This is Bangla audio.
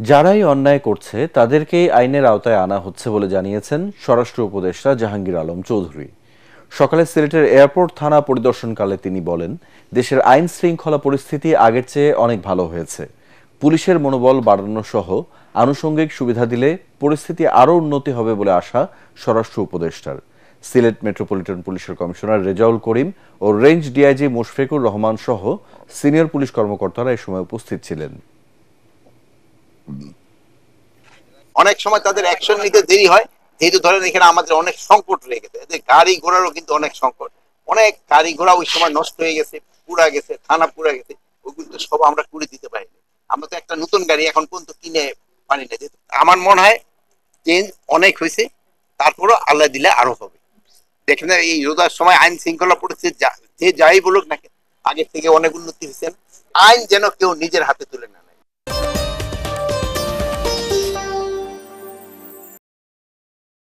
যারাই অন্যায় করছে তাদেরকেই আইনের আওতায় আনা হচ্ছে বলে জানিয়েছেন স্বরাষ্ট্র উপদেষ্টা জাহাঙ্গীর আলম চৌধুরী। সকালে সিলেটের এয়ারপোর্ট থানা পরিদর্শনকালে তিনি বলেন, দেশের আইন শৃঙ্খলা পরিস্থিতি আগের চেয়ে অনেক ভালো হয়েছে। পুলিশের মনোবল বাড়ানো সহ আনুষঙ্গিক সুবিধা দিলে পরিস্থিতি আরও উন্নতি হবে বলে আশা স্বরাষ্ট্র উপদেষ্টার। সিলেট মেট্রোপলিটন পুলিশের কমিশনার রেজাউল করিম ও রেঞ্জ ডিআইজি মুশফিকুর রহমান সহ সিনিয়র পুলিশ কর্মকর্তারা এ সময় উপস্থিত ছিলেন। অনেক সময় তাদের অ্যাকশন নিতে দেরি হয়, যেহেতু ধরেন এখানে আমাদের অনেক সংকট রয়ে গেছে, এদের গাড়ি ঘোড়ারও কিন্তু অনেক সংকট। অনেক গাড়ি ঘোড়া ওই সময় নষ্ট হয়ে গেছে, পুড়া গেছে, থানা পুড়া গেছে, ওগুলো তো সব আমরা করে দিতে পারিনি। আমরা তো একটা নতুন গাড়ি এখন পর্যন্ত কিনে পারি না। যেহেতু আমার মনে হয় চেঞ্জ অনেক হয়েছে, তারপরও আল্লাহ দিলে আরো হবে। দেখেন এই রোজার সময় আইন শৃঙ্খলা পরিস্থিতি যে যাই বলুক না, আগের থেকে অনেক উন্নতি হয়েছে। আইন যেন কেউ নিজের হাতে তুলে না।